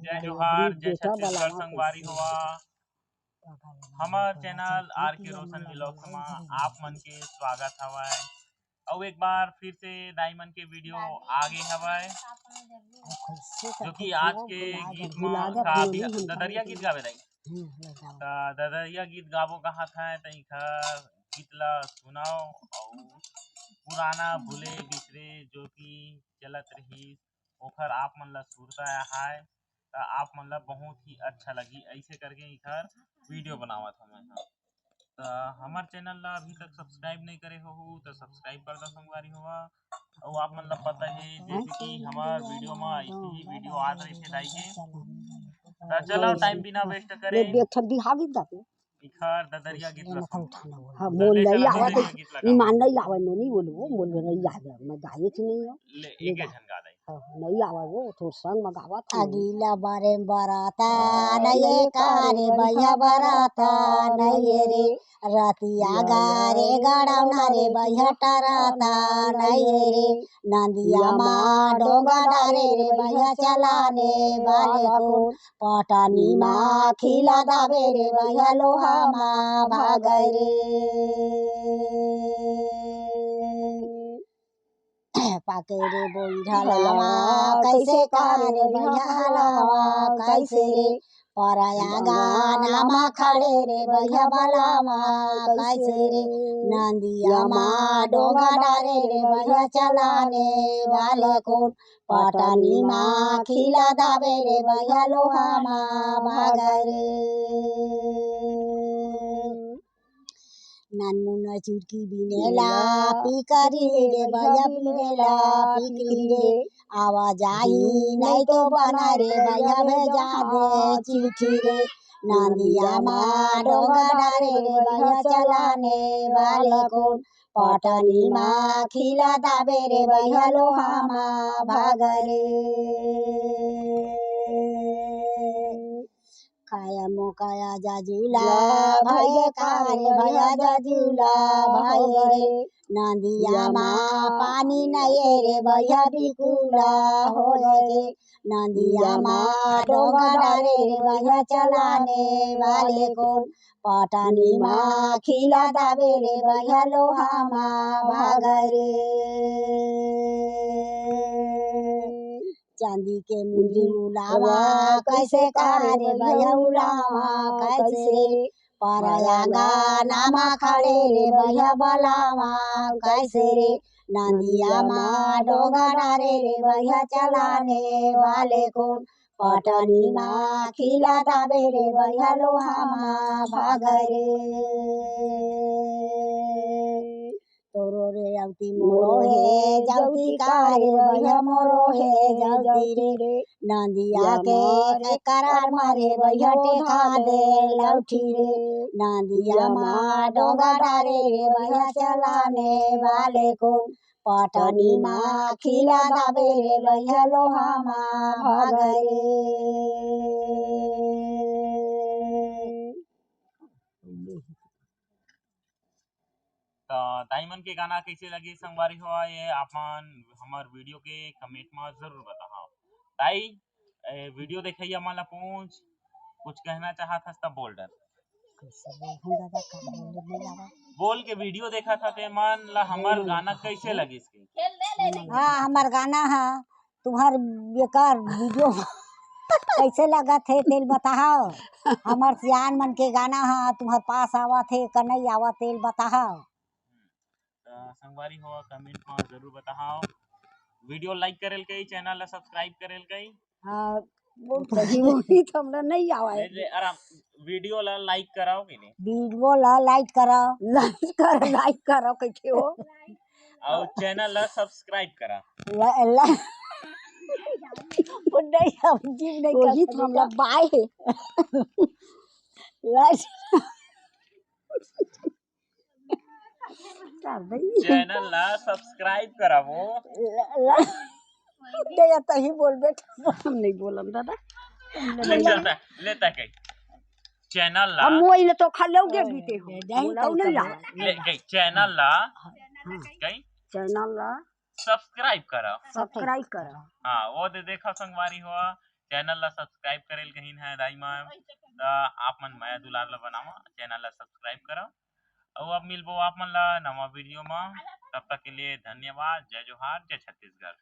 जय जोहार, जय छत्तीसगढ़ संगवारी हुआ। हमार चैनल आर के रोशन व्लॉग्स में आप मन के स्वागत हवय। और एक बार फिर से दाईमन के वीडियो आगे हवय, जो कि आज के गीत में ददरिया गीत गावे दाई ददरिया गीत गावो कहत है तैखर गीत ला सुनाओ। और पुराना भूले बिसरे जो कि चलत रही ओखर आप मन ला सुरता है तो आप मन ला बहुत ही अच्छा लगी। ऐसे करके इधर वीडियो बनावत हमें तो हमार चैनल ला अभी तक सब्सक्राइब नहीं करे हो तो सब्सक्राइब कर दो संगवारी हुआ। और आप मन ला पता है जैसे कि हमार वीडियो में ऐसी ही वीडियो आ रही थे दाई के तो चलो टाइम बिना वेस्ट करे इखर ददरिया गीत ला बोल नहीं आवत ईमान नहीं आवत नहीं बोलो बोल नहीं आवत मैं गायत नहीं हो ले एके झन गा दई नहीं आवत वो तो संग में गावत अगीला बारे बराता नहीं कारे भैया बराता नहीं रे रतिया गारे गड़ावना रे भैया टराता नहीं रे नंदिया माँ डोंगा डारे रे भैया चलाने वाले को पटानी माँ खिला दावे रे भैया लोहा माँ भागे रे पाके रे बोइठा लावा कैसे कारे भैया हलावा कैसे रे पराया गाना मा खड़े रे भैया बलावा कैसे रे नंदिया माँ डोंगा डारे रे भैया चलाने वाले को पटानी माँ खिला दावे रे भैया लोहा माँ भागे रे नन्मुना चुटकी बिनेला पिकरी रे भैया बिनेला पिकरी रे आवाज आई नहीं तो बना रे भैया भेजा दे चिट्ठी रे नंदिया माँ डोंगा डारे रे भैया चलाने वाले को पटानी माँ खिला दावे रे भैया लोहा माँ भागे रे खाया मोकाया जाजूला भैया कारे भैया जाजूला भैया रे नंदिया माँ पानी नहीं रे भैया बिकुला हो रे नंदिया माँ डोंगा डारे रे भैया चलाने वाले को पटानी माँ खिला दावे रे भैया लोहा माँ भागे रे चांदी के मुंडी उलावा कैसे कारे भैया उलावा कैसे पराया गाना मा खड़े रे भैया बलावा कैसे रे नंदिया माँ डोंगा डारे रे भैया चलाने वाले को पटानी माँ खिला दावे रे भैया लोहा माँ भागे रे तोरो रे अवती मोरो है जवती कारे भैया मोरो है जवती रे नंदिया के करार मारे भैया टेका दे लौठी रे नंदिया माँ डोंगा डारे रे भैया चलाने वाले को पटानी माँ खिला दावे रे भैया लोहा माँ भागे तो दाईमन के गाना कैसे लगी संगवारी हुआ ये आपन हमार वीडियो के कमेंट में जरूर बताओ। दाई वीडियो देखिए हमारा पूछ कुछ कहना चाहत हस तब बोल डर बोल के वीडियो देखा था ते मन ला हमार गाना कैसे लगी इसके हाँ हमार गाना है तुम्हार बेकार वीडियो कैसे लगा थे तेल बताओ हमार सियान मन के गाना है तुम्हार पास आवा थे कि नहीं आवा तेल बताओ संगवारी हो कमेंट में जरूर बताओ। वीडियो लाइक करेल कई चैनल ला सब्सक्राइब करेल कई हां वो कहीं तो हमरा नहीं आवा है ले आराम वीडियो ला लाइक कराओ कि नहीं वीडियो ला लाइक करो कैसे हो और चैनल ला सब्सक्राइब करा वो नहीं हम जीव नहीं कोई तो हमरा बाय लाइक चैनल ला सब्सक्राइब करावो ते तो ही बोल बेटा हम नहीं बोलम दादा लेता कई चैनल ला हम मोइल तो खलोगे बीते हो बोलाओ नहीं ला ले कई चैनल ला कई चैनल ला सब्सक्राइब करा सब्सक्राइब करो हाँ वो दे देखा संगवारी हुआ चैनल ला सब्सक्राइब करेल कहीं है दाई माँ आप मन माया दुलार ला बनावा चैनल ला सब्सक्राइब करो और अब मिलबो आप मन ला नवा वीडियो में तब तक के लिए धन्यवाद जय जोहार जय छत्तीसगढ़।